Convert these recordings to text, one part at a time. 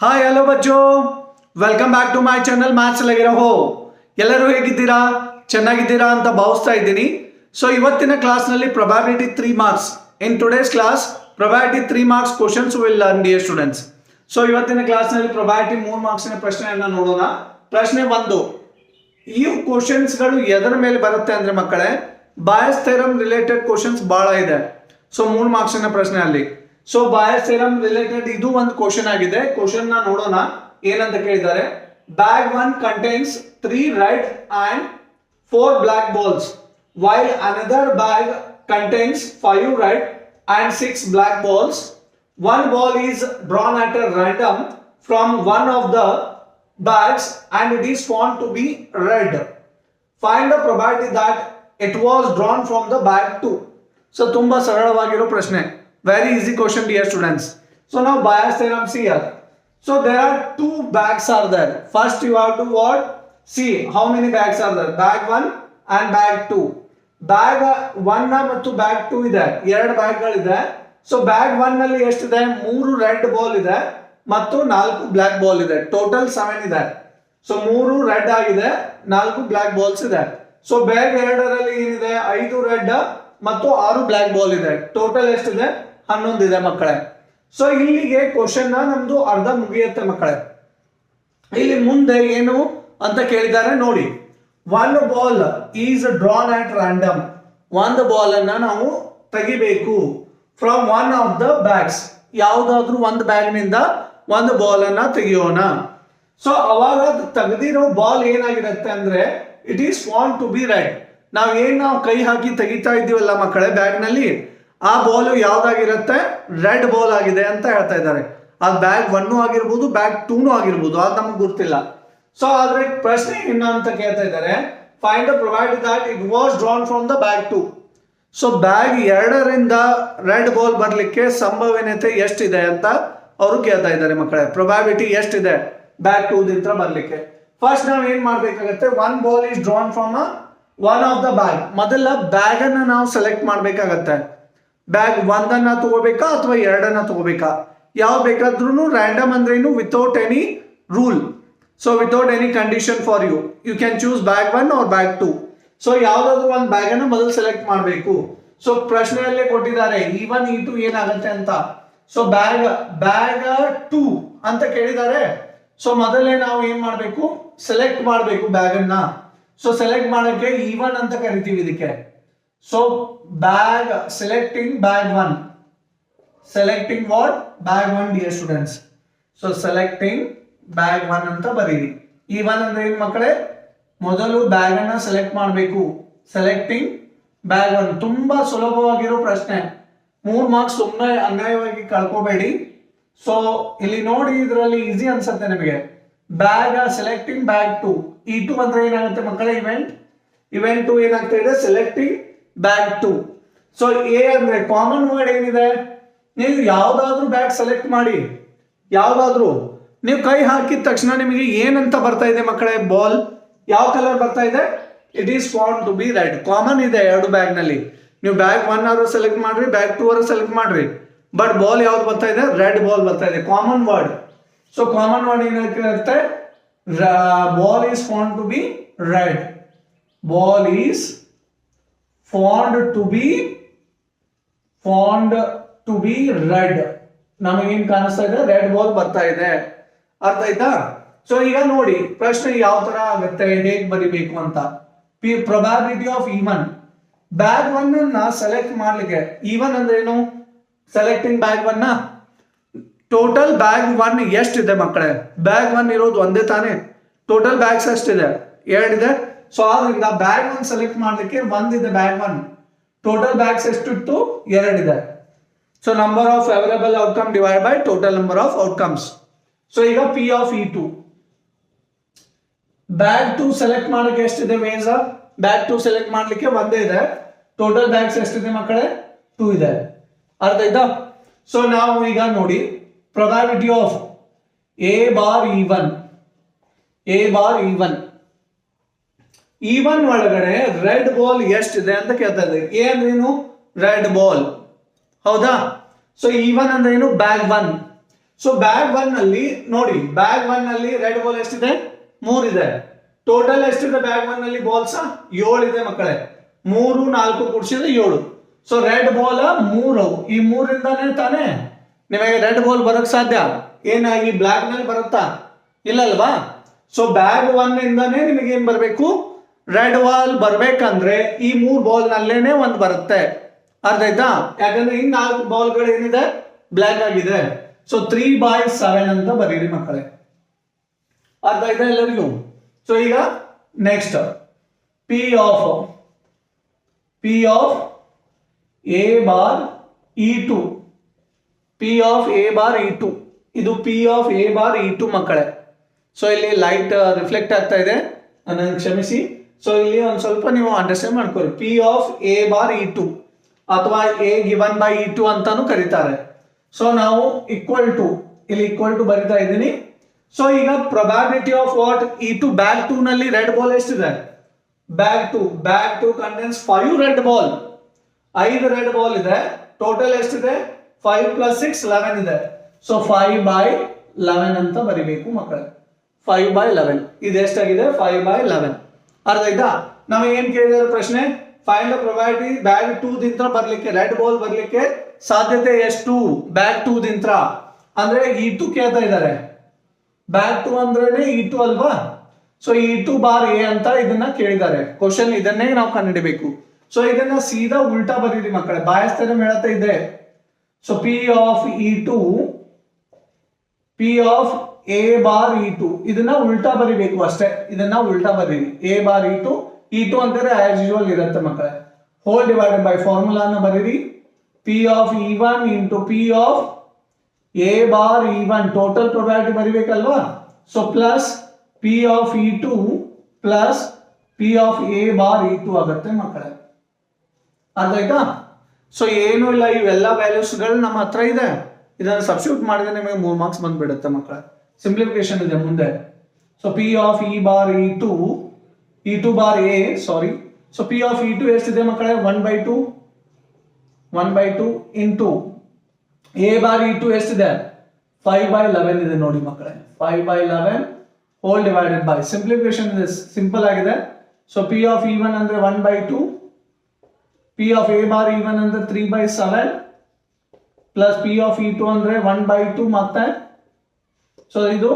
Hi hello ಬಚ್ಚೋ, welcome back to my channel maths ಲಗಿರೋ ಹೋ. ಎಲ್ಲರೂ ಹೇಗಿದ್ದೀರಾ? ಚೆನ್ನಾಗಿದ್ದೀರಾ ಅಂತ ಭಾವಿಸ್ತಾ ಇದ್ದೀನಿ. ಸೊ ಇವತ್ತಿನ ಕ್ಲಾಸ್ನಲ್ಲಿ probability 3 marks. In today's class probability 3 marks questions will learn dear students. So ಇವತ್ತಿನ ಕ್ಲಾಸ್ನಲ್ಲಿ ಪ್ರೊಬ್ಯಾಬಿಲಿಟಿ 3 ಮಾರ್ಕ್ಸಿನ ಪ್ರಶ್ನೆಯನ್ನು ನೋಡೋಣ. ಪ್ರಶ್ನೆ 1, ಈ ಕ್ವಶನ್ಸ್ಗಳು ಎದರ ಮೇಲೆ ಬರುತ್ತೆ ಅಂದ್ರೆ ಮಕ್ಕಳೇ, ಬಾಯಸ್ ಥಿಯರಮ್ ರಿಲೇಟೆಡ್ ಕ್ವಶನ್ಸ್ ಬಹಳ ಇದೆ. ಸೊ 3 ಮಾರ್ಕ್ಸಿನ ಪ್ರಶ್ನೆ ಅಲ್ಲಿ. ಸೊ ಬಾಯಸ್ ಥಿಯರಮ್ ರಿಲೇಟೆಡ್ ಇದು ಒಂದು ಕ್ವಶನ್ ಆಗಿದೆ. ಕ್ವಶನ್ ನ ನೋಡೋಣ ಏನಂತ ಕೇಳಿದ್ದಾರೆ. Bag 1 contains 3 red and 4 black balls while another bag contains 5 red and 6 black balls. One ball is drawn at a random from one of the bags and it is found to be red. Find the probability that it was drawn from the bag 2. So ತುಂಬಾ ಸರಳವಾಗಿರೋ ಪ್ರಶ್ನೆ. Very easy question dear students. So now bias theorem see here. So there are 2 bags are there. First you have to what? See how many bags are there. Bag 1 and bag 2. Bag 1 ಮತ್ತು bag 2 ಇದೆ, 2 ಬ್ಯಾಗ್ಗಳಿದೆ. So bag 1 ನಲ್ಲಿ ಎಷ್ಟಿದೆ? 3 red ball ಇದೆ ಮತ್ತು 4 block ball ಇದೆ. Total 7 ಇದೆ. So 3 red ಆಗಿದೆ, 4 black balls ಇದೆ. ಸೊ ಬ್ಯಾಗ್ 2ರಲ್ಲಿ ಏನಿದೆ? 5 ರೆಡ್ ಮತ್ತು 6 ಬ್ಲಾಕ್ ಬಾಲ್ ಇದೆ. ಟೋಟಲ್ ಎಷ್ಟಿದೆ? 11 ಇದೆ ಮಕ್ಕಳೇ. ಸೊ ಇಲ್ಲಿಗೆ ಕ್ವಶನ್ ನಮ್ದು ಅರ್ಧ ಮುಗಿಯುತ್ತೆ ಮಕ್ಕಳೇ. ಇಲ್ಲಿ ಮುಂದೆ ಏನು ಅಂತ ಕೇಳಿದ್ದಾರೆ ನೋಡಿ. ಒಂದು ball is drawn at random. ಒಂದು ಬಾಲ್ ಅನ್ನ ನಾವು ತೆಗಿಬೇಕು from one of the bags. ಯಾವುದಾದ್ರೂ ಒಂದು ಬ್ಯಾಗ್ ನಿಂದ ಒಂದು ಬಾಲ್ ಅನ್ನ ತೆಗಿಯೋಣ. ಸೊ ಅವಾಗ ತೆಗೆದಿರೋ ಬಾಲ್ ಏನಾಗಿರುತ್ತೆ ಅಂದ್ರೆ it is found to be red. ನಾವು ಕೈ ಹಾಕಿ ತೆಗಿತಾ ಇದ್ದೀವಲ್ಲ ಮಕ್ಕಳೇ ಬ್ಯಾಗ್ ನಲ್ಲಿ, ಆ ಬಾಲ್ ಯಾವ್ದಾಗಿರುತ್ತೆ? ರೆಡ್ ಬಾಲ್ ಆಗಿದೆ ಅಂತ ಹೇಳ್ತಾ ಇದ್ದಾರೆ. ಅದು ಬ್ಯಾಗ್ 1 ಆಗಿರ್ಬೋದು, ಬ್ಯಾಗ್ 2 ಆಗಿರ್ಬೋದು, ಅದು ನಮ್ಗೆ ಗೊತ್ತಿಲ್ಲ. ಸೊ ಆದ್ರೆ ಪ್ರಶ್ನೆ ಏನು ಅಂತ ಕೇಳ್ತಾ ಇದ್ದಾರೆ, find the probability that it was drawn from the bag 2. So bag 2ರಿಂದ ರೆಡ್ ಬಾಲ್ ಬರ್ಲಿಕ್ಕೆ ಸಂಭವನೀಯತೆ ಎಷ್ಟಿದೆ ಅಂತ ಅವರು ಕೇಳ್ತಾ ಇದ್ದಾರೆ ಮಕ್ಕಳೇ. ಪ್ರೊಬಬಿಲಿಟಿ ಎಷ್ಟಿದೆ ಬ್ಯಾಗ್ 2 ದಿಂದ ಬರ್ಲಿಕ್ಕೆ? ಫಸ್ಟ್ ನಾವು ಏನ್ ಮಾಡ್ಬೇಕಾಗತ್ತೆ, 1 ball is drawn from one of the bag. ಮೊದಲ ಬ್ಯಾಗ್ ಅನ್ನ ನಾವು ಸೆಲೆಕ್ಟ್ ಮಾಡ್ಬೇಕಾಗತ್ತೆ. ಬ್ಯಾಗ್ 1 ತಗೋಬೇಕಾ ಅಥವಾ 2 ತಗೋಬೇಕಾ? ಯಾವ ಬೇಕಾದ್ರೂ ರ್ಯಾಂಡಮ್ ಅಂದ್ರೇನು, without any rule. So without any condition for you, you can choose bag 1 or bag 2. So ಯಾವ್ದಾದ್ರು ಒಂದು ಬ್ಯಾಗ್ ಅನ್ನು ಮೊದಲು ಸೆಲೆಕ್ಟ್ ಮಾಡಬೇಕು. ಸೊ ಪ್ರಶ್ನೆಯಲ್ಲೇ ಕೊಟ್ಟಿದ್ದಾರೆ E1 E2 ಏನಾಗುತ್ತೆ ಅಂತ. ಸೊ ಬ್ಯಾಗ್ 2 ಅಂತ ಕೇಳಿದ್ದಾರೆ. ಸೊ ಮೊದಲೇ ನಾವು ಏನ್ ಮಾಡಬೇಕು? ಸೆಲೆಕ್ಟ್ ಮಾಡಬೇಕು ಬ್ಯಾಗ್ ಅನ್ನ. ಸೊ ಸೆಲೆಕ್ಟ್ ಮಾಡಕ್ಕೆ E1 ಅಂತ ಕರಿತೀವಿ ಇದಕ್ಕೆ. So bag selecting bag 1. Selecting what? Bag 1 dear students. So selecting bag 1 ಅಂತ ಬರೀರಿ. E1 ಅಂದ್ರೆ ಏನು ಮಕ್ಕಳೇ? ಮೊದಲು ಬ್ಯಾಗ್ ಅನ್ನ ಸೆಲೆಕ್ಟ್ ಮಾಡಬೇಕು. ಸೆಲೆಕ್ಟಿಂಗ್ ಬ್ಯಾಗ್ 1 ತುಂಬಾ ಸುಲಭವಾಗಿರೋ ಪ್ರಶ್ನೆ. 3 ಮಾರ್ಕ್ಸ್ ಸುಮ್ಮನೆ ಅನ್ಯಾಯವಾಗಿ ಕಳ್ಕೋಬೇಡಿ. ಸೊ ಇಲ್ಲಿ ನೋಡಿ, ಇದರಲ್ಲಿ ಈಸಿ ಅನ್ಸುತ್ತೆ ನಿಮಗೆ. Bag selecting bag 2. E2 ಅಂದ್ರೆ ಏನಾಗುತ್ತೆ ಮಕ್ಕಳೇ? ಇವೆಂಟ್ 2 ಏನಾಗ್ತಾ ಇದೆ? Selecting bag 2. ಸೊ ಎ ಅಂದ್ರೆ ಕಾಮನ್ ವರ್ಡ್ ಏನಿದೆ? ನೀವು ಯಾವ್ದಾದ್ರು ಬ್ಯಾಗ್ ಸೆಲೆಕ್ಟ್ ಮಾಡಿ, ಯಾವ್ದಾದ್ರು ನೀವು ಕೈ ಹಾಕಿದ ತಕ್ಷಣ ನಿಮಗೆ ಏನಂತ ಬರ್ತಾ ಇದೆ ಮಕ್ಕಳೇ? ಬಾಲ್ ಯಾವ ಕಲರ್ ಬರ್ತಾ ಇದೆ? It is found to be red. Common ಇದೆ 2 ಬ್ಯಾಗ್ ನಲ್ಲಿ. ನೀವು ಬ್ಯಾಗ್ 1 ಅವರು ಸೆಲೆಕ್ಟ್ ಮಾಡ್ರಿ, ಬ್ಯಾಗ್ 2 ಅವರು ಸೆಲೆಕ್ಟ್ ಮಾಡ್ರಿ, ಬಟ್ ಬಾಲ್ ಯಾವ್ದು ಬರ್ತಾ ಇದೆ? ರೆಡ್ ಬಾಲ್ ಬರ್ತಾ ಇದೆ. Common word. So common word ಏನಾಗಿರುತ್ತೆ? Ball is found to be red. Ball is found to be red. ನಮಗೇನ್ ಕಾಣಿಸ್ತಾ ಇದೆ? ರೆಡ್ ಬಾಲ್ ಬರ್ತಾ ಇದೆ. ಅರ್ಥ ಆಯ್ತಾ? ಸೊ ಈಗ ನೋಡಿ ಪ್ರಶ್ನೆ ಯಾವ ತರ ಆಗುತ್ತೆ, ಹೇಗ್ ಬರಿಬೇಕು ಅಂತ. Probability of E1. ಬ್ಯಾಗ್ 1 ಅನ್ನ ಸೆಲೆಕ್ಟ್ ಮಾಡ್ಲಿಕ್ಕೆ E1 ಅಂದ್ರೆ ಏನು? Selecting bag 1. ಟೋಟಲ್ ಬ್ಯಾಗ್ 1 ಎಷ್ಟಿದೆ ಮಕ್ಕಳೇ? ಬ್ಯಾಗ್ 1 ಇರೋದು ಒಂದೇ ತಾನೇ. ಟೋಟಲ್ ಬ್ಯಾಗ್ಸ್ ಎಷ್ಟಿದೆ? 2 ಇದೆ. ಸೊ ಆದ್ರಿಂದ ಬ್ಯಾಗ್ 1 ಸೆಲೆಕ್ಟ್ ಮಾಡ್ಲಿಕ್ಕೆ 1 ಇದೆ ಬ್ಯಾಗ್ 1. ಟೋಟಲ್ ಬ್ಯಾಗ್ಸ್ ಎಷ್ಟಿತ್ತು? 2 ಇದೆ. So number of available outcome divide by total number of outcomes. So ಈಗ P of E2. Bag 2 select ಮಾಡಕ್ಕೆ ಎಷ್ಟಿದೆ ವೇಸ್? ಬ್ಯಾಗ್ 2 ಸೆಲೆಕ್ಟ್ ಮಾಡ್ಲಿಕ್ಕೆ 1 ಇದೆ. ಟೋಟಲ್ ಬ್ಯಾಗ್ಸ್ ಎಷ್ಟಿದೆ ಮಕ್ಕಳೇ? 2 ಇದೆ. ಅರ್ಥ ಆಯ್ತಾ? ಸೊ ನಾವು ಈಗ ನೋಡಿ probability of A bar E1. E1 ಒಳಗಡೆ ರೆಡ್ ಬಾಲ್ ಎಷ್ಟಿದೆ ಅಂತ ಕೇಳ್ತಾ ಇದೆ. ಎ ಅಂದ್ರೇನು? Red ball. ಹೌದಾ? ಸೊ E1 ಅಂದ್ರೆ ಏನು? ಬ್ಯಾಗ್ 1. ಸೊ ಬ್ಯಾಗ್ 1 ಅಲ್ಲಿ ನೋಡಿ, ಬ್ಯಾಗ್ 1 ಅಲ್ಲಿ ರೆಡ್ ಬಾಲ್ ಎಷ್ಟಿದೆ? 3 ಇದೆ. ಟೋಟಲ್ ಎಷ್ಟಿದೆ ಬ್ಯಾಗ್ 1 ಅಲ್ಲಿ ಬಾಲ್ಸ್? 7 ಇದೆ ಮಕ್ಕಳೇ. 3 4 ಕೂಡಿಸಿದ್ರೆ 7. ಸೊ ರೆಡ್ ಬಾಲ್ 3, ಈ 3ರಿಂದಾನೇ ತಾನೇ ನಿಮಗೆ ರೆಡ್ ಬಾಲ್ ಬರೋಕ್ ಸಾಧ್ಯ. ಏನ ಈ ಬ್ಲಾಕ್ ನಲ್ಲಿ ಬರುತ್ತಾ? ಇಲ್ಲ ಅಲ್ವಾ? ಸೊ ಬ್ಯಾಗ್ 1 ಇಂದಾನೇ ನಿಮಗೆ ಏನ್ ಬರಬೇಕು? ರೆಡ್ ಬಾಲ್ ಬರ್ಬೇಕಂದ್ರೆ ಈ 3 ಬಾಲ್ ನಲ್ಲೇನೆ ಒಂದು ಬರುತ್ತೆ. ಅರ್ಥ ಆಯ್ತಾ? ಯಾಕಂದ್ರೆ ಇನ್ 4 ಬಾಲ್ಗಳು ಏನಿದೆ? ಬ್ಲಾಕ್ ಆಗಿದೆ. ಸೊ 3/7 ಅಂತ ಬರೀರಿ ಮಕ್ಕಳೇ. ಅರ್ಥ ಆಯ್ತಾ ಎಲ್ಲರಿಗೂ? ಸೊ ಈಗ next P of A bar E2, P of A bar E2, ಇದು P of A bar E2 ಮಕ್ಕಳೇ. ಸೊ ಇಲ್ಲಿ ಲೈಟ್ ರಿಫ್ಲೆಕ್ಟ್ ಆಗ್ತಾ ಇದೆ, ನನಗೆ ಕ್ಷಮಿಸಿ. ಸೊ ಇಲ್ಲಿ ಒಂದು ಸ್ವಲ್ಪ ನೀವು ಅಂಡರ್ಸ್ಟ್ಯಾಂಡ್ ಮಾಡ್ಕೊಳ್ಳಿ. P of A bar E2 ಅಥವಾ ಎ ಗಿವನ್ ಬೈ E2 ಅಂತಾನು ಕರೀತಾರೆ. ಸೊ ನಾವು ಈಕ್ವಲ್ ಟು, ಇಲ್ಲಿ ಈಕ್ವಲ್ ಟು ಬರಿತಾ ಇದ್ದೀನಿ. ಸೊ ಈಗ probability of what? E2 bag 2 ನಲ್ಲಿ ರೆಡ್ ಬಾಲ್ ಎಷ್ಟಿದೆ? Bag 2 contains 5 red ball. 5 red ball ಇದೆ. ಟೋಟಲ್ ಎಷ್ಟಿದೆ? 5 + 6 11 ಇದೆ. ಸೊ 5/11 ಅಂತ ಬರಿಬೇಕು ಮಕ್ಕಳೇ. 5/11 ಇದು ಎಷ್ಟಾಗಿದೆ? 5/11. ಅರ್ಥ ಆಯ್ತಾ? ನಮಗೆ ಏನ್ ಕೇಳಿದಾರೆ ಪ್ರಶ್ನೆ? ಫೈಂಡ್ ದ ಪ್ರೊಬ್ಯಾಬಿಲಿಟಿ ಬ್ಯಾಗ್ 2 ದಿಂದ ಬರ್ಲಿಕ್ಕೆ, ರೆಡ್ ಬಾಲ್ ಬರ್ಲಿಕ್ಕೆ ಸಾಧ್ಯತೆ ಎಷ್ಟು ಬ್ಯಾಗ್ 2 ದಿಂದ ಅಂದ್ರೆ E2 ಕೇಳ್ತಾ ಇದ್ದಾರೆ. ಬ್ಯಾಗ್ 2 ಅಂದ್ರೇನೆ E2 ಅಲ್ವಾ? ಸೊ E2 ಬಾರ್ ಎ ಅಂತ ಇದನ್ನ ಕೇಳಿದ್ದಾರೆ. ಕ್ವಶನ್ ಇದನ್ನೇ ನಾವು ಕಂಡುಹಿಡಿಬೇಕು. ಸೊ ಇದನ್ನ ಸೀದಾ ಉಲ್ಟಾ ಬರೀರಿ ಮಕ್ಕಳೇ, ಬಾಯಸ್ತೇನೆ ಹೇಳತಾ ಇದೆ. So P of A bar E2 ಇದನ್ನ ಉಲ್ಟಾ ಬರಿಬೇಕು ಅಷ್ಟೇ. ಇದನ್ನ ಉಲ್ಟಾ ಬರೀರಿ. ಎ ಬಾರ್ E2 ಅಂತಾರೆ ಆಸ್ ಯೂಶುವಲ್ ಇರುತ್ತೆ ಮಕ್ಕಳೇ. ಹೋಲ್ ಡಿವೈಡೆಡ್ ಬೈ ಫಾರ್ಮುಲಾನ ಬರೀರಿ. P of E1 into P of A bar E1 total probability ಬರಿಬೇಕಲ್ವಾ? So plus P of E2 plus P of A bar E2 ಆಗುತ್ತೆ ಮಕ್ಕಳೇ. ಅರ್ಥ ಆಯ್ತಾ? ಸೊ ಏನು ಇಲ್ಲ, ಇವೆಲ್ಲ ವ್ಯಾಲ್ಯೂಸ್ಗಳು ನಮ್ಮ ಹತ್ರ ಇದೆ. ಇದನ್ನು ಸಬ್ಸ್ಟಿಟ್ಯೂಟ್ ಮಾಡಿದ್ರೆ ನಿಮಗೆ 3 ಮಾರ್ಕ್ಸ್ ಬಂದ್ಬಿಡುತ್ತೆ ಮಕ್ಕಳೇ. ಸಿಂಪ್ಲಿಫಿಕೇಶನ್ ಇದೆ ಮುಂದೆ. So P of E2 bar A sorry. So P of E2 ಎಷ್ಟಿದೆ ಮಕ್ಕಳೇ? 1/2 ಇಂಟು ಎ ಬಾರ್ E2 ಎಷ್ಟಿದೆ? 5/11 ಇದೆ ನೋಡಿ ಮಕ್ಕಳೇ. 5/11 ಹೋಲ್ ಡಿವೈಡೆಡ್ ಬೈ ಸಿಂಪ್ಲಿಫಿಕೇಶನ್ ಇದೆ, ಸಿಂಪಲ್ ಆಗಿದೆ. ಸೊ ಪಿ ಆಫ್ E1 ಅಂದ್ರೆ 1/2, P of A bar E1 ಅಂದ್ರೆ 3/7 ಪ್ಲಸ್ ಪಿ ಆಫ್ E2 ಅಂದ್ರೆ 1/2 ಮತ್ತೆ. ಸೊ ಇದು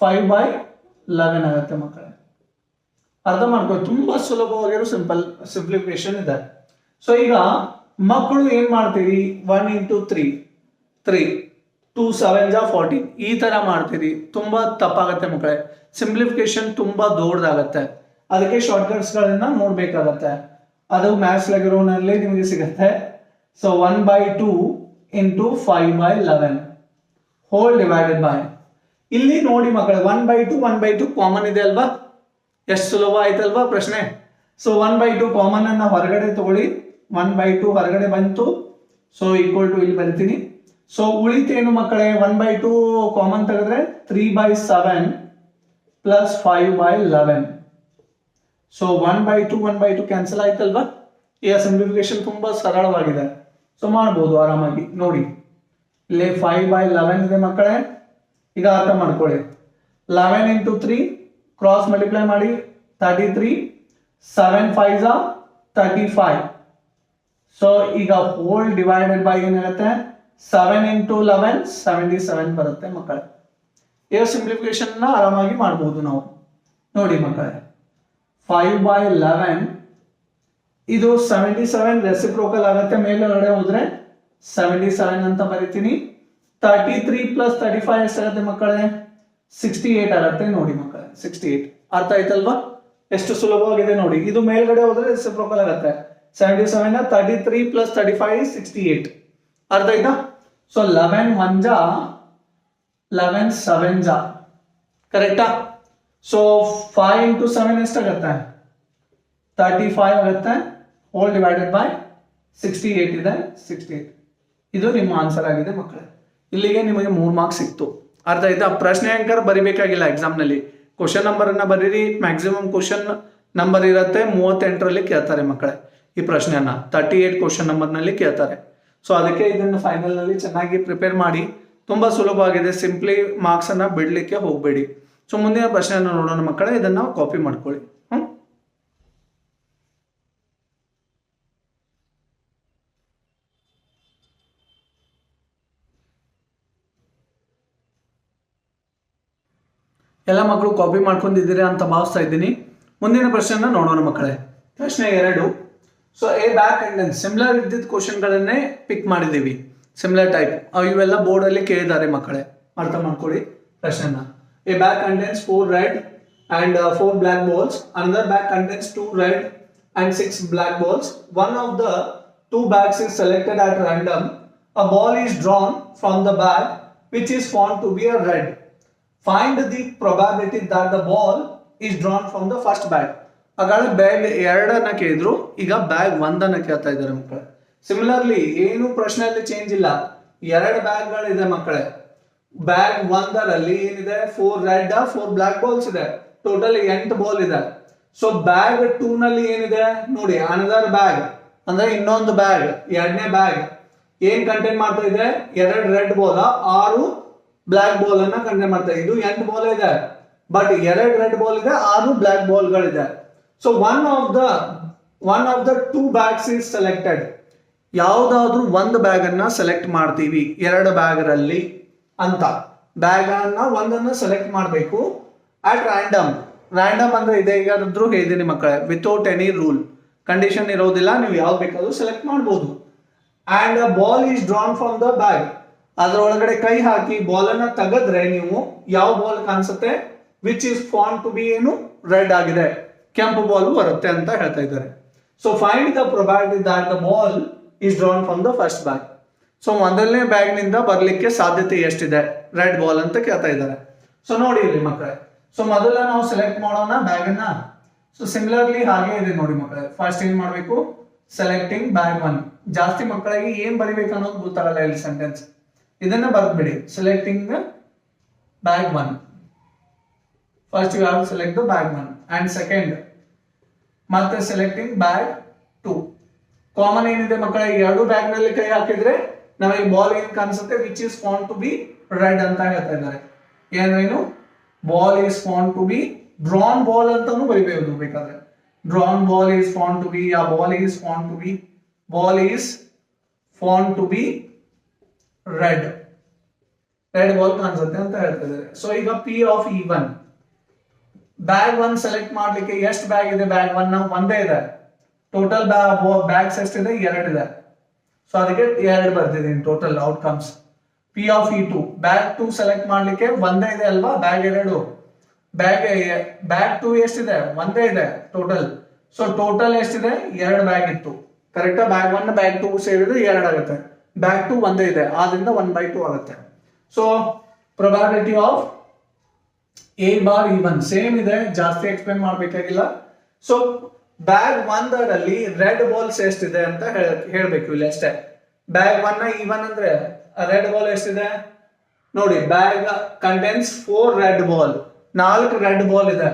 5/11 ಆಗುತ್ತೆ ಮಕ್ಕಳೇ. ಅರ್ಥ ಮಾಡ್ಕೊಳ್ಳಿ, ತುಂಬಾ ಸುಲಭವಾಗಿರೋ ಸಿಂಪ್ಲಿಫಿಕೇಶನ್ ಇದೆ. ಸೊ ಈಗ ಮಕ್ಕಳು ಏನ್ ಮಾಡ್ತೀರಿ? 1 ಇಂಟು 3 2 7 14 ಈ ತರ ಮಾಡ್ತೀರಿ. ತುಂಬಾ ತಪ್ಪಾಗತ್ತೆ ಮಕ್ಕಳೇ. ಸಿಂಪ್ಲಿಫಿಕೇಶನ್ ತುಂಬಾ ದೊಡ್ಡದಾಗತ್ತೆ. ಅದಕ್ಕೆ ಶಾರ್ಟ್ಕಟ್ಸ್ ಗಳನ್ನ ನೋಡ್ಬೇಕಾಗತ್ತೆ. ಅದು ಮ್ಯಾಥ್ಸ್ ಲೆಗಿರೋನಲ್ಲಿ ನಿಮಗೆ ಸಿಗುತ್ತೆ. So 1/2 into 5/11 whole divided by, ಇಲ್ಲಿ ನೋಡಿ ಮಕ್ಕಳೇ 1/2 ಕಾಮನ್ ಇದೆ ಅಲ್ವಾ? ಎಷ್ಟು ಸುಲಭ ಆಯ್ತಲ್ವಾ ಪ್ರಶ್ನೆ? ಸೊ 1/2 ಕಾಮನ್ ಅನ್ನ ಹೊರಗಡೆ ತಗೊಳ್ಳಿ. 1/2 ಹೊರಗಡೆ ಬಂತು. ಸೊ ಈಕ್ವಲ್ ಟು ಇಲ್ಲಿ ಬರ್ತೀನಿ. ಸೊ ಉಳಿತೇನು ಮಕ್ಕಳೇ? 1/2 ಕಾಮನ್ ತೆಗೆದ್ರೆ 3/7 ಪ್ಲಸ್ 5/11. ಸೊ 1/2 ಕ್ಯಾನ್ಸಲ್ ಆಯ್ತಲ್ವಾ? ಈಗ ಸಿಂಪ್ಲಿಫಿಕೇಶನ್ ತುಂಬಾ ಸರಳವಾಗಿದೆ. ಸೊ ಮಾಡ್ಬೋದು ಆರಾಮಾಗಿ. ನೋಡಿ ಇಲ್ಲಿ 5/11 ಇದೆ ಮಕ್ಕಳೇ. ಈಗ ಅರ್ಥ ಮಾಡ್ಕೊಳ್ಳಿ. 11 ಇಂಟು 3 ಕ್ರಾಸ್ ಮಲ್ಟಿಪ್ಲೈ ಮಾಡಿ 33, 7 5 35. ಸೊ ಈಗ ಹೋಲ್ ಡಿವೈಡೆಡ್ ಬೈ ಏನಾಗುತ್ತೆ? 7 ಇಂಟು 11 77 ಬರುತ್ತೆ ಮಕ್ಕಳೇ. ಈಗ ಸಿಂಪ್ಲಿಫಿಕೇಶನ್ ನ ಆರಾಮಾಗಿ ಮಾಡಬಹುದು ನಾವು. ನೋಡಿ ಮಕ್ಕಳೇ 5/11 ಇದು 77 ರೆಸಿಪ್ರೋಕಲ್ ಆಗುತ್ತೆ. ಮೇಲ್ಗಡೆ ಹೋದ್ರೆ 77 ಅಂತ ಬರಿತೀನಿ. 33 ಪ್ಲಸ್ 35 ಎಷ್ಟಾಗುತ್ತೆ ಮಕ್ಕಳೇ? 68 ಆಗುತ್ತೆ. ನೋಡಿ ಮಕ್ಕಳೇ 68. ಅರ್ಥ ಆಯ್ತಲ್ವಾ? ಎಷ್ಟು ಸುಲಭವಾಗಿದೆ ನೋಡಿ. ಇದು ಮೇಲ್ಗಡೆ ಹೋದ್ರೆ ರೆಸಿಪ್ರೋಕಲ್ ಆಗುತ್ತೆ. 77 33 ಪ್ಲಸ್ 35 68. ಅರ್ಥ ಆಯ್ತಾ? ಸೊ 11 1 11 7 ಕರೆಕ್ಟಾ? ಸೊ 5 ಇಂಟು 7 ಎಷ್ಟಾಗುತ್ತೆ? 35 ಆಗುತ್ತೆ. ಹೋಲ್ ಡಿವೈಡೆಡ್ ಬೈ 68 ಇದೆ. 68 ಇದು ನಿಮ್ಮ ಆನ್ಸರ್ ಆಗಿದೆ ಮಕ್ಕಳೇ. ಇಲ್ಲಿಗೆ ನಿಮಗೆ 3 ಮಾರ್ಕ್ಸ್ ಸಿಕ್ತು. ಅರ್ಥ ಆಯ್ತಾ? ಪ್ರಶ್ನೆ ಅಂಕರ್ ಬರಿಬೇಕಾಗಿಲ್ಲ ಎಕ್ಸಾಮ್ ನಲ್ಲಿ. ಕ್ವಶನ್ ನಂಬರ್ ಅನ್ನ ಬರೀರಿ. ಮ್ಯಾಕ್ಸಿಮಮ್ ಕ್ವಶನ್ ನಂಬರ್ ಇರುತ್ತೆ 38ರಲ್ಲಿ ಕೇಳ್ತಾರೆ ಮಕ್ಕಳೇ ಈ ಪ್ರಶ್ನೆಯನ್ನ. 38 ಕ್ವಶನ್ ನಂಬರ್ ನಲ್ಲಿ ಕೇಳ್ತಾರೆ. ಸೊ ಅದಕ್ಕೆ ಇದನ್ನು ಫೈನಲ್ ನಲ್ಲಿ ಚೆನ್ನಾಗಿ ಪ್ರಿಪೇರ್ ಮಾಡಿ ತುಂಬ ಸುಲಭವಾಗಿದೆ, ಸಿಂಪ್ಲಿ ಮಾರ್ಕ್ಸನ್ನು ಬಿಡಲಿಕ್ಕೆ ಹೋಗಬೇಡಿ. ಸೊ ಮುಂದಿನ ಪ್ರಶ್ನೆಯನ್ನು ನೋಡೋಣ ಮಕ್ಕಳೇ, ಇದನ್ನು ನಾವು ಕಾಪಿ ಮಾಡ್ಕೊಳ್ಳಿ. ಎಲ್ಲ ಮಕ್ಕಳು ಕಾಪಿ ಮಾಡ್ಕೊಂಡಿದ್ದೀರಾ ಅಂತ ಭಾವಿಸ್ತಾ ಇದ್ದೀನಿ. ಮುಂದಿನ ಪ್ರಶ್ನೆನ ನೋಡೋಣ ಮಕ್ಕಳೇ. ಪ್ರಶ್ನೆ 2. So A back contents similar ಇದ್ದಿದ್ದ ಕ್ವಶನ್ಗಳನ್ನೇ ಪಿಕ್ ಮಾಡಿದ್ದೀವಿ, ಸಿಮಿಲರ್ ಟೈಪ್. ಇವೆಲ್ಲ ಬೋರ್ಡಲ್ಲಿ ಕೇಳಿದ್ದಾರೆ ಮಕ್ಕಳೇ, ಅರ್ಥ ಮಾಡ್ಕೊಳ್ಳಿ ಪ್ರಶ್ನೆನ. A bag contains 4 red and 4 black balls. Another bag contains 2 red and 6 black balls. One of the 2 bags is selected at random. A ball is drawn from the bag which is found to be a red. Find the probability that the ball is drawn from the first bag. ಆಗಾಗ bag 2 ಕೇಳಿದ್ರು, ಈಗ bag 1 ಕೇಳ್ತಾ ಇದ್ದಾರೆ ಮಕ್ಕಳೇ. Similarly ಏನು ಪ್ರಶ್ನೆಯಲ್ಲಿ change ಇಲ್ಲ, 2 ಬ್ಯಾಗ್ಗಳಿದೆ ಮಕ್ಕಳೇ. ಬ್ಯಾಗ್ 1ರಲ್ಲಿ ಏನಿದೆ, 4 ರೆಡ್ 4 ಬ್ಲಾಕ್ ಬಾಲ್ಸ್ ಇದೆ, ಟೋಟಲ್ 8 ಬಾಲ್ ಇದೆ. ಸೊ ಬ್ಯಾಗ್ 2ನಲ್ಲಿ ಏನಿದೆ ನೋಡಿ, ಅನದರ್ ಬ್ಯಾಗ್ ಅಂದ್ರೆ ಇನ್ನೊಂದು ಬ್ಯಾಗ್, 2ನೇ ಬ್ಯಾಗ್ ಏನ್ ಕಂಟೈನ್ ಮಾಡ್ತಾ ಇದೆ, 2 ರೆಡ್ ಬಾಲ್ 6 ಬ್ಲಾಕ್ ಬಾಲ್ ಅನ್ನ ಕಂಟೈನ್ ಮಾಡ್ತಾ ಇದೆ. ಇದು 8 ಬಾಲ್ ಇದೆ, ಬಟ್ 2 ರೆಡ್ ಬಾಲ್ ಇದೆ, 6 ಬ್ಲಾಕ್ ಬಾಲ್ಗಳಿದೆ. So one of the 2 bags is selected. ಯಾವ್ದಾದ್ರು ಒಂದು ಬ್ಯಾಗ್ ಅನ್ನ ಸೆಲೆಕ್ಟ್ ಮಾಡ್ತೀವಿ 2 ಬ್ಯಾಗ್ರಲ್ಲಿ ಅಂತ. ಬ್ಯಾಗ್ ಅನ್ನ ಒಂದನ್ನ ಸೆಲೆಕ್ಟ್ ಮಾಡಬೇಕು ಅಟ್ ರ್ಯಾಂಡಮ್ ಅಂದ್ರೆ ಇದೆ, ಈಗಾದ್ರೂ ಹೇಳಿದೀನಿ ಮಕ್ಕಳೇ, ವಿತೌಟ್ ಎನಿ ರೂಲ್, ಕಂಡೀಷನ್ ಇರೋದಿಲ್ಲ, ನೀವು ಯಾವ್ದು ಬೇಕಾದ್ರೂ ಸೆಲೆಕ್ಟ್ ಮಾಡ್ಬೋದು. And ball is drawn from the bag. ಅದರೊಳಗಡೆ ಕೈ ಹಾಕಿ ಬಾಲ್ ಅನ್ನ ತೆಗೆದ್ರೆ ನೀವು ಯಾವ ಬಾಲ್ ಕಾಣಿಸುತ್ತೆ, which is found to be ಏನು ರೆಡ್ ಆಗಿದೆ, ಕೆಂಪು ಬಾಲ್ ಬರುತ್ತೆ ಅಂತ ಹೇಳ್ತಾ ಇದ್ದಾರೆ. So find the probability that the ball is drawn from the first bag. So ಮೊದಲನೇ ಬ್ಯಾಗ್ ನಿಂದ ಬರ್ಲಿಕ್ಕೆ ಸಾಧ್ಯತೆ ಎಷ್ಟಿದೆ ರೆಡ್ ಬಾಲ್ ಅಂತ ಕೇಳ್ತಾ ಇದ್ದಾರೆ. ಸೊ ನೋಡಿ ಇಲ್ಲಿ ಮಕ್ಕಳೇ, ಸೊ ಮೊದಲ ನಾವು ಸೆಲೆಕ್ಟ್ ಮಾಡೋಣ ಬ್ಯಾಗ್ ಅನ್ನ. ಸೊ ಸಿಮಿಲರ್ಲಿ ಹಾಗೆ ಇದೆ ನೋಡಿ ಮಕ್ಕಳೇ. ಫಸ್ಟ್ ಏನ್ ಮಾಡ್ಬೇಕು, ಸೆಲೆಕ್ಟಿಂಗ್ ಬ್ಯಾಗ್ 1. ಜಾಸ್ತಿ ಮಕ್ಕಳಿಗೆ ಏನ್ ಬರಿಬೇಕು ಅನ್ನೋದು ಗೊತ್ತಾಗಲ್ಲ ಇಲ್ಲಿ ಸೆಂಟೆನ್ಸ್, ಇದನ್ನ ಬರ್ದ್ಬಿಡಿ. Selecting bag 1, first you have to select the bag 1 and second ಮತ್ತೆ ಸೆಲೆಕ್ಟಿಂಗ್ ಬ್ಯಾಗ್ 2. ಕಾಮನ್ ಏನಿದೆ ಮಕ್ಕಳೇ, 2 ಬ್ಯಾಗ್ ನಲ್ಲಿ ಕೈ ಹಾಕಿದ್ರೆ ನಮಗೆ ಬಾಲ್ ಏನ್ ಕಾಣಿಸುತ್ತೆ, which is found to be red ಅಂತ ಹೇಳ್ತಾ ಇದ್ದಾರೆ. ಏನೇನು, ball is found to be drawn ball ಅಂತಾನು ಬರಿಬಹುದು ಬೇಕಾದ್ರೆ. Drawn ball is found to be, ಆ ball is found to be red ball ಕಾಣಿಸುತ್ತೆ ಅಂತ ಹೇಳ್ತಾ ಇದ್ದಾರೆ. ಸೊ ಈಗ P of E1, bag 1 select ಮಾಡ್ಲಿಕ್ಕೆ ಎಷ್ಟು ಬ್ಯಾಗ್ ಇದೆ, ಬ್ಯಾಗ್ 1 ಒಂದೇ ಇದೆ. ಟೋಟಲ್ ಬ್ಯಾಗ್ಸ್ ಎಷ್ಟಿದೆ, 2 ಇದೆ. ಸೊ ಅದಕ್ಕೆ 2 ಬರ್ತಿದ್ದೀನಿ total outcomes. P of E2, bag 2 select ಮಾಡ್ಲಿಕ್ಕೆ ಒಂದೇ ಇದೆ ಅಲ್ವಾ, ಬ್ಯಾಗ್ 2. ಬ್ಯಾಗ್ 2 ಎಷ್ಟಿದೆ, ಒಂದೇ ಇದೆ ಟೋಟಲ್. ಸೊ ಟೋಟಲ್ ಎಷ್ಟಿದೆ, 2 ಬ್ಯಾಗ್ ಇತ್ತು ಕರೆಕ್ಟಾ. ಬ್ಯಾಗ್ 1 ಬ್ಯಾಗ್ 2 ಸೇರಿದ್ರೆ 2 ಆಗುತ್ತೆ. ಬ್ಯಾಗ್ 2 ಒಂದೇ ಇದೆ, ಆದ್ರಿಂದ 1/2 ಆಗುತ್ತೆ. So probability of A bar E1 same ಇದೆ, ಜಾಸ್ತಿ ಎಕ್ಸ್ಪ್ಲೇನ್ ಮಾಡ್ಬೇಕಾಗಿಲ್ಲ. ಸೊ ಬ್ಯಾಗ್ 1ರಲ್ಲಿ ರೆಡ್ ಬಾಲ್ಸ್ ಎಷ್ಟಿದೆ ಅಂತ ಹೇಳ್ಬೇಕು ಇಲ್ಲಿ ಅಷ್ಟೇ. ಬ್ಯಾಗ್ 1 E1 ಅಂದ್ರೆ ರೆಡ್ ಬಾಲ್ ಎಷ್ಟಿದೆ ನೋಡಿ, bag contains 4 red ball, 4 red ball ಇದೆ,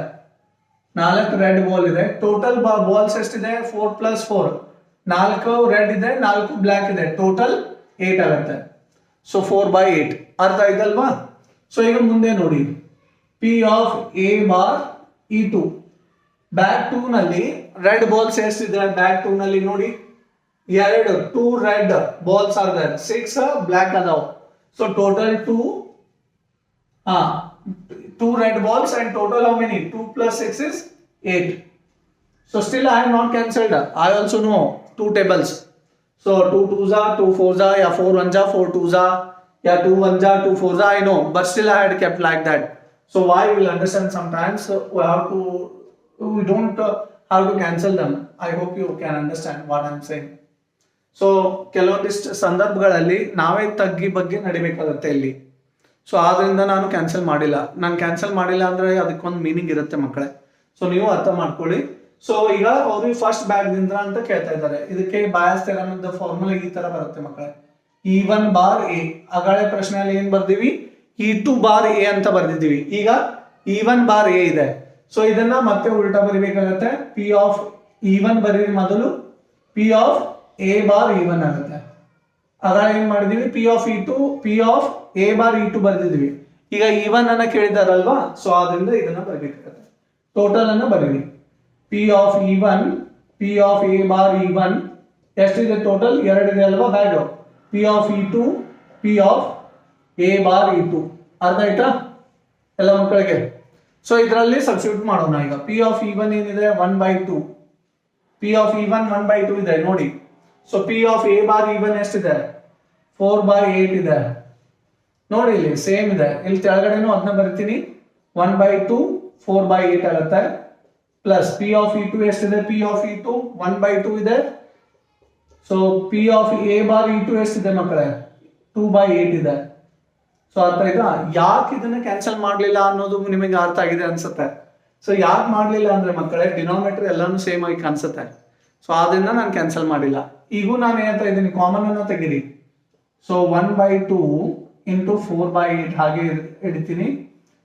4 ರೆಡ್ ಬಾಲ್ ಇದೆ. ಟೋಟಲ್ ಬಾಲ್ಸ್ ಎಷ್ಟಿದೆ, 4 + 4, 4 ರೆಡ್ ಇದೆ, 4 ಬ್ಲಾಕ್ ಇದೆ, ಟೋಟಲ್ 8 ಆಗುತ್ತೆ. ಸೊ 4/8 ಅರ್ಥ ಇದಲ್ವಾ. ಸೊ ಈಗ ಮುಂದೆ ನೋಡಿ, P of A bar E2, bag 2 ನಲ್ಲಿ ರೆಡ್ ಬಾಲ್ಸ್ ಎಷ್ಟಿದೆ, ಬ್ಯಾಗ್ 2 ನಲ್ಲಿ ನೋಡಿ 2 red balls are there, 6 black ಅದಾವ. So total 2 red balls and total how many, 2 + 6 is 8. So still I have not cancelled, I also know 2 tables. So 2 2s are 2 4s are, yeah 4 1s are 4 2s are, yeah 2 1s are 2 4s are, I know, but still I had kept like that. So why, you will understand sometimes. We don't have to cancel them. I hope you can understand what I am saying. So ಕೆಲವೊಂದಿಷ್ಟು ಸಂದರ್ಭಗಳಲ್ಲಿ ನಾವೇ ತಗ್ಗಿ ಬಗ್ಗೆ ನಡಿಬೇಕಾಗತ್ತೆ ಇಲ್ಲಿ. So ಆದ್ರಿಂದ ನಾನು cancel ಮಾಡಿಲ್ಲ. ನಾನು cancel ಮಾಡಿಲ್ಲ ಅಂದ್ರೆ ಅದಕ್ಕೊಂದು ಮೀನಿಂಗ್ ಇರುತ್ತೆ ಮಕ್ಕಳೇ. ಸೊ ನೀವು ಅರ್ಥ ಮಾಡ್ಕೊಳ್ಳಿ. ಸೊ ಈಗ ಅವ್ರಿಗೆ ಫಸ್ಟ್ ಬ್ಯಾಗ್ ನಿಂದ್ರ ಅಂತ ಕೇಳ್ತಾ ಇದ್ದಾರೆ. ಇದಕ್ಕೆ ಬಾಯಸ್ ಥಿಯರಮ್ ಫಾರ್ಮುಲಾ ಈ ತರ ಬರುತ್ತೆ ಮಕ್ಕಳೇ. E1 ಬಾರ್ A, ಅಗಾಳೆ ಪ್ರಶ್ನೆಯಲ್ಲಿ ಏನ್ ಬರ್ದೀವಿ, E2 ಬಾರ್ A ಅಂತ ಬರ್ದಿದ್ದೀವಿ. ಈಗ E1 ಬಾರ್ A ಇದೆ. ಸೊ ಇದನ್ನ ಮತ್ತೆ ಉಲ್ಟಾ ಬರಿಬೇಕಾಗತ್ತೆ. ಪಿ ಆಫ್ E1 ಬರೀರಿ ಮೊದಲು, P of A bar E1 ಆಗುತ್ತೆ. ಆಗ ಏನ್ ಮಾಡಿದೀವಿ P of E two P of A bar E two ಬರ್ದಿದ್ವಿ. ಈಗ E1 ಅನ್ನ ಕೇಳಿದಾರಲ್ವಾ, ಸೊ ಆದ್ರಿಂದ ಇದನ್ನ ಬರಬೇಕಾಗುತ್ತೆ. ಟೋಟಲ್ ಅನ್ನ ಬರೀವಿ. P of E1 P of A bar E1 ಎಷ್ಟಿದೆ ಟೋಟಲ್? 2 ಇದೆ ಅಲ್ವಾ bag. P of E2 P of A bar E2. ಅರ್ಥ ಆಯ್ತಾ ಎಲ್ಲ ಮಕ್ಕಳಿಗೆ? ಸೊ ಇದರಲ್ಲಿ ಸಬ್ಸ್ಟಿಟ್ಯೂಟ್ ಮಾಡೋಣ. ಈಗ ಪಿ ಆಫ್ E1 ಏನಿದೆ 1/2. ಪಿ ಆಫ್ E1 1/2 ಇದೆ ನೋಡಿ. So P of A bar E1 ಎಷ್ಟಿದೆ? 4/8 ಇದೆ ನೋಡಿ. ಇಲ್ಲಿ ಸೇಮ್ ಇದೆ. ಇಲ್ಲಿ ಕೆಳಗಡೆನೂ ಅದನ್ನ ಬರ್ತೀನಿ. 1/2 4/8 ಆಗುತ್ತೆ. ಪ್ಲಸ್ ಪಿ ಆಫ್ E2 ಎಷ್ಟಿದೆ? ಪಿ ಆಫ್ E2 1/2 ಇದೆ. So P of A bar E2 ಎಷ್ಟಿದೆ ಮಕ್ಕಳೇ? 2/8 ಇದೆ. ಸೊ ಅರ್ಥ ಆಯ್ತಾ? ಯಾಕೆ ಇದನ್ನ ಕ್ಯಾನ್ಸಲ್ ಮಾಡ್ಲಿಲ್ಲ ಅನ್ನೋದು ನಿಮಗೆ ಅರ್ಥ ಆಗಿದೆ ಅನ್ಸುತ್ತೆ. ಸೊ ಯಾಕೆ ಮಾಡ್ಲಿಲ್ಲ ಅಂದ್ರೆ ಮಕ್ಕಳೇ, ಡಿನಾಮಿನೇಟರ್ ಎಲ್ಲಾನು ಸೇಮ್ ಆಗಿ ಕಾಣಿಸುತ್ತೆ. ಸೊ ಆದ್ರಿಂದ ನಾನು ಕ್ಯಾನ್ಸಲ್ ಮಾಡಿಲ್ಲ. ಈಗೂ ನಾನು ಹೇಳ್ತಾ ಇದ್ದೀನಿ, ಕಾಮನ್ ಅನ್ನು ತೆಗಿರಿ. ಸೊ 1/2 ಇಂಟು 4/8 ಹಾಗೆ ಹಿಡಿತೀನಿ.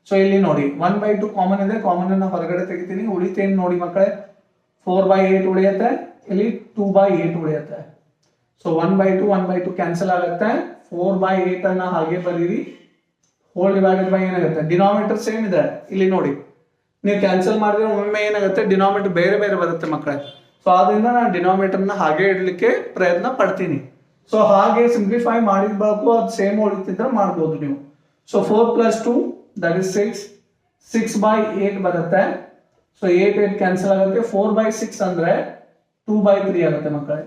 ಸೊ ಇಲ್ಲಿ ನೋಡಿ 1/2 ಕಾಮನ್ ಇದೆ, ಕಾಮನ್ ಅನ್ನ ಹೊರಗಡೆ ತೆಗಿತೀನಿ. ಉಳಿತೇನು ನೋಡಿ ಮಕ್ಕಳೇ? 4/8 ಉಳಿಯುತ್ತೆ, ಇಲ್ಲಿ 2/8 ಉಳಿಯುತ್ತೆ. ಸೊ 1/2 ಕ್ಯಾನ್ಸಲ್ ಆಗುತ್ತೆ. 4/8 ಅನ್ನ ಹಾಗೆ ಬರೀರಿ. ಹೋಲ್ ಡಿವೈಡೆಡ್ ಬೈ ಏನಾಗುತ್ತೆ? ಡಿನಾಮಿನೇಟರ್ ಸೇಮ್ ಇದೆ. ಇಲ್ಲಿ ನೋಡಿ, ನೀವು ಕ್ಯಾನ್ಸಲ್ ಮಾಡಿದ್ರೆ ಒಮ್ಮೆ ಏನಾಗುತ್ತೆ, ಡಿನಾಮಿನೇಟರ್ ಬೇರೆ ಬೇರೆ ಬರುತ್ತೆ ಮಕ್ಕಳೇ. ಸೊ ಆದ್ರಿಂದ ನಾನು ಡಿನಾಮಿನೇಟರ್ನ ಹಾಗೆ ಇಡ್ಲಿಕ್ಕೆ ಪ್ರಯತ್ನ ಪಡ್ತೀನಿ. ಸೊ ಹಾಗೆ ಸಿಂಪ್ಲಿಫೈ ಮಾಡಿದ ಬಳಕು ಅದು ಸೇಮ್ ಉಳಿತಿದ್ರೆ ಮಾಡ್ಬೋದು ನೀವು. So 4 + 2 that is 6. 6/8 ಬರುತ್ತೆ. ಸೊ 8 ಕ್ಯಾನ್ಸಲ್ ಆಗುತ್ತೆ. 4/6 ಅಂದ್ರೆ 2/3 ಆಗುತ್ತೆ ಮಕ್ಕಳೇ.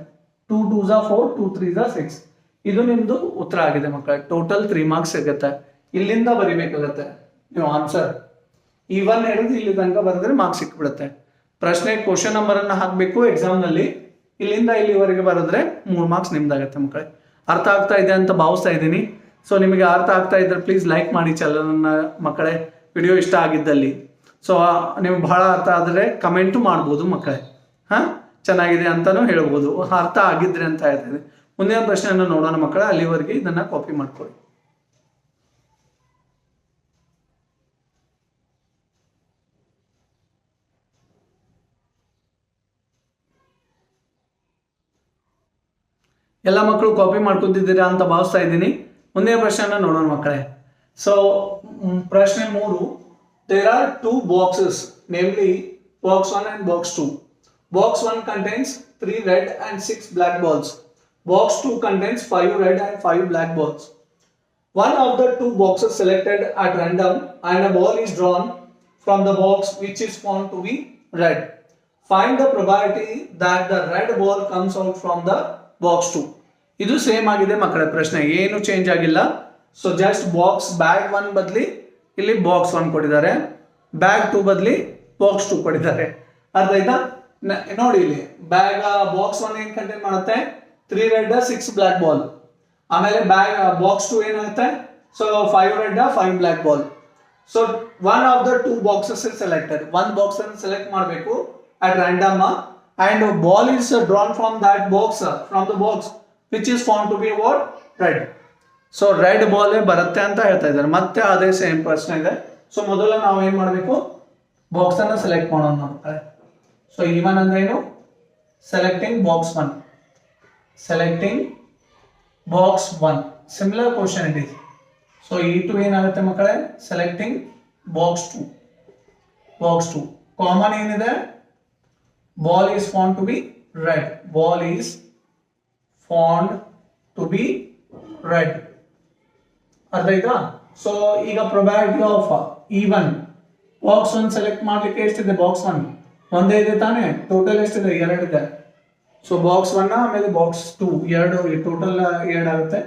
2 2s 4, 2 3s 6. ಇದು ನಿಮ್ದು ಉತ್ತರ ಆಗಿದೆ ಮಕ್ಕಳೇ. ಟೋಟಲ್ 3 ಮಾರ್ಕ್ಸ್ ಸಿಗುತ್ತೆ. ಇಲ್ಲಿಂದ ಬರಿಬೇಕಾಗತ್ತೆ ನೀವು ಆನ್ಸರ್. E1 ಹೇಳಿದ್ರೆ ಇಲ್ಲಿ ತನಕ ಬರೆದ್ರೆ ಮಾರ್ಕ್ಸ್ ಸಿಕ್ಬಿಡುತ್ತೆ. ಪ್ರಶ್ನೆ ಕ್ವಶನ್ ನಂಬರ್ ಅನ್ನ ಹಾಕಬೇಕು ಎಕ್ಸಾಮ್ ನಲ್ಲಿ. ಇಲ್ಲಿಂದ ಇಲ್ಲಿವರೆಗೆ ಬರೆದ್ರೆ 3 ಮಾರ್ಕ್ಸ್ ನಿಮ್ದಾಗತ್ತೆ ಮಕ್ಕಳೇ. ಅರ್ಥ ಆಗ್ತಾ ಇದೆ ಅಂತ ಭಾವಿಸ್ತಾ ಇದ್ದೀನಿ. ಸೊ ನಿಮಗೆ ಅರ್ಥ ಆಗ್ತಾ ಇದ್ರೆ ಪ್ಲೀಸ್ ಲೈಕ್ ಮಾಡಿ ಚಾನಲ್ನ ಮಕ್ಕಳೇ, ವಿಡಿಯೋ ಇಷ್ಟ ಆಗಿದ್ದಲ್ಲಿ. ಸೊ ನಿಮ್ಗೆ ಬಹಳ ಅರ್ಥ ಆದರೆ ಕಮೆಂಟು ಮಾಡ್ಬೋದು ಮಕ್ಕಳೇ. ಚೆನ್ನಾಗಿದೆ ಅಂತಾನು ಹೇಳ್ಬೋದು, ಅರ್ಥ ಆಗಿದ್ರೆ ಅಂತ ಹೇಳ್ತಿದೆ. ಮುಂದಿನ ಪ್ರಶ್ನೆಯನ್ನು ನೋಡೋಣ ಮಕ್ಕಳೇ. ಅಲ್ಲಿವರೆಗೆ ಇದನ್ನ ಕಾಪಿ ಮಾಡ್ಕೊಳ್ಳಿ. ಎಲ್ಲ ಮಕ್ಕಳು ಕಾಪಿ ಮಾಡ್ಕೊತಿದ್ದೀರಾ ಅಂತ ಭಾವಿಸ್ತಾ ಇದ್ದೀನಿ. ಮುಂದಿನ ಪ್ರಶ್ನೆಯನ್ನ ನೋಡೋಣ ಮಕ್ಕಳೇ. ಸೊ ಪ್ರಶ್ನೆ 3. There are 2 boxes, namely box 1 and box 2. Box 1 contains 3 red and 6 black balls. Box 2 contains 5 red and 5 black balls. One of the 2 boxes selected at random and a ball is drawn from the box which is found to be red. Find the probability that the red ball comes out from the box 2. ಇದು same ಆಗಿದೆ ಮಕ್ಕಳ ಪ್ರಶ್ನೆ, ಏನು change ಆಗಿಲ್ಲ. So just box bag 1 ಬದಲಿ ಇಲ್ಲಿ box 1 ಕೊಟ್ಟಿದ್ದಾರೆ, bag 2 ಬದಲಿ ಬಾಕ್ಸ್ 2 ಕೊಟ್ಟಿದ್ದಾರೆ. ಅರ್ಥ ಆಯ್ತಾ? ನೋಡಿ ಇಲ್ಲಿ ಬ್ಯಾಗ್ ಬಾಕ್ಸ್ 1 ಏನ್ ಕಂಟೈನ್ ಮಾಡುತ್ತೆ? 3 ರೆಡ್ 6 ಬ್ಲಾಕ್ ಬಾಲ್. ಆಮೇಲೆ ಬ್ಯಾಗ್ ಬಾಕ್ಸ್ 2 ಏನಾಗುತ್ತೆ? So 5 red 5 black ball. So one of the 2 boxes is selected. ಒಂದು ಬಾಕ್ಸ್ ಅನ್ನು ಸೆಲೆಕ್ಟ್ ಮಾಡಬೇಕು at random and ball is drawn from that box, from the box which is found to be what? Red. So red ball ಬರುತ್ತೆ ಅಂತ ಹೇಳ್ತಾ ಇದ್ದಾರೆ. ಮತ್ತೆ ಅದೇ same ಪ್ರಶ್ನೆ ಇದೆ. ಸೊ ಮೊದಲು ನಾವು ಏನ್ ಮಾಡಬೇಕು? ಬಾಕ್ಸ್ ಅನ್ನು ಸೆಲೆಕ್ಟ್ ಮಾಡೋಣ ನೋಡ್ತಾರೆ. ಸೊ E1 ಅಂದ್ರೆ ಏನು? Selecting box 1. Selecting box 1. Similar question it is. So E2 ಏನಾಗುತ್ತೆ ಮಕ್ಕಳೇ? Selecting box 2. ಬಾಕ್ಸ್ 2 ಕಾಮನ್ ಏನಿದೆ? Ball is found to be red. Ball is found to be red. ಅರ್ಥ ಆಯ್ತಾ? ಸೊ ಈಗ probability of E1 box 1 select ಮಾಡ್ಲಿಕ್ಕೆ ಎಷ್ಟಿದೆ? Box 1 ಒಂದೇ ಇದೆ ತಾನೇ. ಟೋಟಲ್ ಎಷ್ಟಿದೆ? 2 ಇದೆ. ಸೊ ಬಾಕ್ಸ್ 1 ಆಮೇಲೆ ಬಾಕ್ಸ್ 2 2 ಟೋಟಲ್ 2 ಆಗುತ್ತೆ.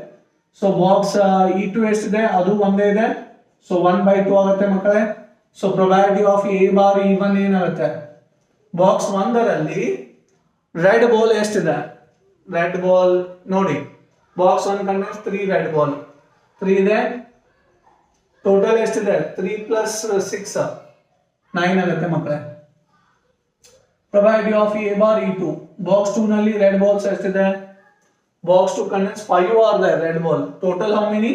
ಸೊ ಬಾಕ್ಸ್ E2 ಎಷ್ಟಿದೆ? ಅದು ಒಂದೇ ಇದೆ. ಸೊ 1/2 ಆಗುತ್ತೆ ಮಕ್ಕಳೇ. So probability of A bar E1 ಏನಾಗುತ್ತೆ? ಬಾಕ್ಸ್ 1ರಲ್ಲಿ ರೆಡ್ ಬಾಲ್ ಎಷ್ಟಿದೆ? ರೆಡ್ ಬಾಲ್ ನೋಡಿ, ಬಾಕ್ಸ್ 1 ಕಂಟೈನ್ಸ್ 3 ರೆಡ್ ಬಾಲ್. 3 ಇದೆ. ಟೋಟಲ್ ಎಷ್ಟಿದೆ? 3 + 6 9 ಆಗುತ್ತೆ ಮಕ್ಕಳೇ. Probability of A bar E2 box 2 ನಲ್ಲಿ ರೆಡ್ ಬಾಲ್ಸ್ ಎಷ್ಟಿದೆ? Box 2 contains 5 are the red ball. Total how many?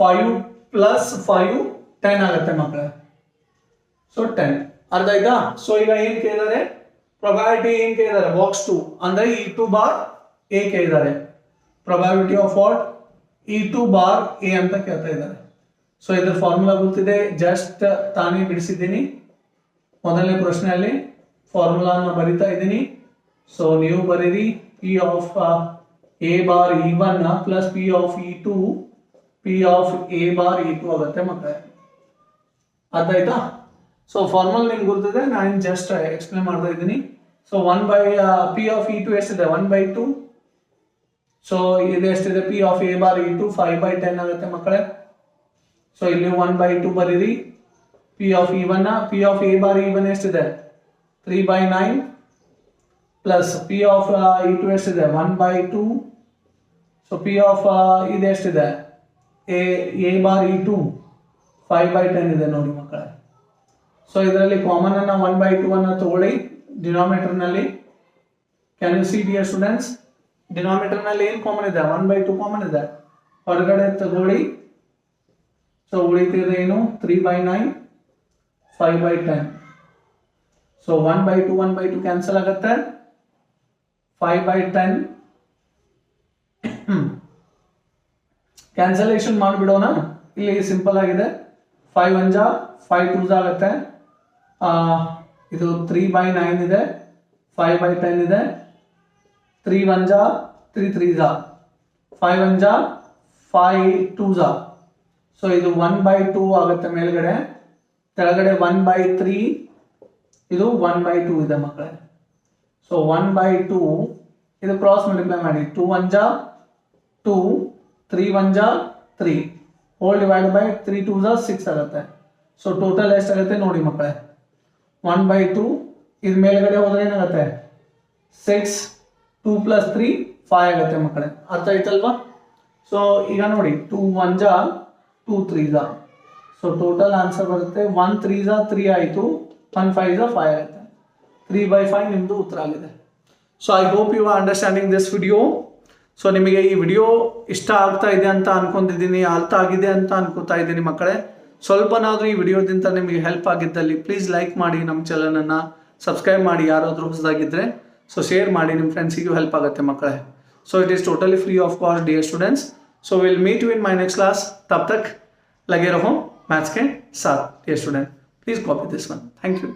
5 + 5 10 ಆಗುತ್ತೆ ಮಕ್ಕಳೇ. ಸೊ 10. ಅರ್ಥ ಆಯ್ತಾ? ಸೊ ಈಗ ಏನ್ ಕೇಳಿದಾರೆ? ಪ್ರೊಬ್ಯಾಬಿಲಿಟಿ ಏನ್ ಕೇಳಿದಾರೆ? ಬಾಕ್ಸ್ 2 ಅಂದ್ರೆ E2 ಬಾರ್ A ಕೇಳಿದಾರೆ. Probability of what E2 bar A ಅಂತ ಕೇಳ್ತಾ ಇದ್ದಾರೆ. ಸೊ ಇದರ ಫಾರ್ಮುಲಾ ಗೊತ್ತಿದೆ, ಜಸ್ಟ್ ತಾನೇ ಬಿಡಿಸಿದ್ದೀನಿ. ಮೊದಲನೇ ಪ್ರಶ್ನೆಯಲ್ಲಿ ಫಾರ್ಮುಲಾನ ಬರಿತಾ ಇದ್ದೀನಿ. ಸೊ ನೀವು ಬರೀರಿ P of A bar E1 plus P of E2 P of A bar E2 ಆಗುತ್ತೆ ಮಕ್ಕಳೇ. ಅದಾಯ್ತಾ? ಸೊ ಫಾರ್ಮುಲಾ ನಿಮ್ಗೆ ಗೊತ್ತಿದೆ, ನಾನು ಜಸ್ಟ್ ಎಕ್ಸ್ಪ್ಲೇನ್ ಮಾಡ್ತಾ ಇದ್ದೀನಿ. So 1 by P of E2 ಎಷ್ಟಿದೆ 1/2. ಸೊ ಇದು ಎಷ್ಟಿದೆ P of A bar E2 5/10 ಆಗುತ್ತೆ ಮಕ್ಕಳೇ. ಸೊ ಇಲ್ಲಿ 1/2 ಬರೀರಿ. P of E1 P of A bar E1 ಎಷ್ಟಿದೆ 3/9 ಪ್ಲಸ್ ಪಿ ಆಫ್ E2 ಎಷ್ಟಿದೆ 1/2. ಸೊ ಪಿ ಆಫ್ ಇದು ಎಷ್ಟಿದೆ ಎ ಬಾರ್ E2 5/10 ಇದೆ ನೋಡಿ ಮಕ್ಕಳೇ. ಸೊ ಇದರಲ್ಲಿ ಕಾಮನ್ ಅನ್ನ 1/2 ಅನ್ನ ತಗೊಳ್ಳಿ ಡಿನಾಮಿನೇಟರ್ ನಲ್ಲಿ. Can U C dear students, denominator ನಲ್ಲಿ ಏನು ಕಾಮನ್ ಇದೆ 1/2 ಕಾಮನ್ ಇದೆ, ಹೊರಗಡೆ ತಗೊಳ್ಳಿ. ಸೊ ಉಳಿತಿದೆ ಏನು 3/9 5/10. ಸೊ 1/2 ಕ್ಯಾನ್ಸಲ್ ಆಗುತ್ತೆ, 5/10 ಕ್ಯಾನ್ಸಲೇಷನ್ ಮಾಡಿಬಿಡೋಣ. ಇಲ್ಲಿ ಸಿಂಪಲ್ ಆಗಿದೆ, 5 1 ಜಾ 5 2 ಜಾ ಆಗುತ್ತೆ. ಇದು 3/9 ಇದೆ, 5/10 ಇದೆ, 3 1 ಜಾ 3 3 ಜಾ 5 1 ಜಾ 5 2 ಜಾ. ಸೊ ಇದು 1/2 ಆಗುತ್ತೆ ಮೇಲ್ಗಡೆ, ಕೆಳಗಡೆ 1/3, ಇದು 1/2 ಇದೆ ಮಕ್ಕಳೇ. ಸೊ 1/2 ಇದು ಕ್ರಾಸ್ ಮಲ್ಟಿಪ್ಲೈ ಮಾಡಿ, 2 1 ಜಾ 2 3 1 ಜಾ 3 ಹೋಲ್ ಡಿವೈಡ್ ಬೈ 3 2 ಜಾ 6 ಆಗುತ್ತೆ. ಸೊ ಟೋಟಲ್ ಎಷ್ಟಾಗುತ್ತೆ ನೋಡಿ ಮಕ್ಕಳೇ 1/2. ಇದು ಮೇಲ್ಗಡೆ ಹೋದ್ರೆ ಏನಾಗುತ್ತೆ 6 2 + 3 5 ಆಗುತ್ತೆ ಮಕ್ಕಳೇ. ಅರ್ಥ ಆಯ್ತಲ್ವಾ? ಸೊ ಈಗ ನೋಡಿ 2 1 ಜಾ 2 3 ಜಾ. ಸೊ ಟೋಟಲ್ ಆನ್ಸರ್ ಬರುತ್ತೆ 1 3 ಜಾ 3 ಆಯಿತು, 1 5 ಜಾ 5 ಆಗುತ್ತೆ. 3/5 ನಿಮ್ಮದು ಉತ್ತರ ಆಗಿದೆ. So I hope you are understanding this video. So ನಿಮಗೆ ಈ ವಿಡಿಯೋ ಇಷ್ಟ ಆಗ್ತಾ ಇದೆ ಅಂತ ಅನ್ಕೊಂಡಿದ್ದೀನಿ, ಅರ್ಥ ಆಗಿದೆ ಅಂತ ಅನ್ಕೋತಾ ಇದ್ದೀನಿ ಮಕ್ಕಳೇ. ಸ್ವಲ್ಪನಾದರೂ ಈ ವಿಡಿಯೋದಿಂದ ನಿಮಗೆ ಹೆಲ್ಪ್ ಆಗಿದ್ದಲ್ಲಿ ಪ್ಲೀಸ್ ಲೈಕ್ ಮಾಡಿ, ನಮ್ಮ ಚಾನಲನ್ನು ಸಬ್ಸ್ಕ್ರೈಬ್ ಮಾಡಿ ಯಾರಾದರೂ ಹೊಸದಾಗಿದ್ದರೆ. ಸೊ ಶೇರ್ ಮಾಡಿ, ನಿಮ್ಮ ಫ್ರೆಂಡ್ಸಿಗೂ ಹೆಲ್ಪ್ ಆಗುತ್ತೆ ಮಕ್ಕಳೇ. So it is totally free of cost dear students. So will meet you in my next class. तब तक लगे रहो मैथ्स के साथ dear student. Please copy this one. Thank you.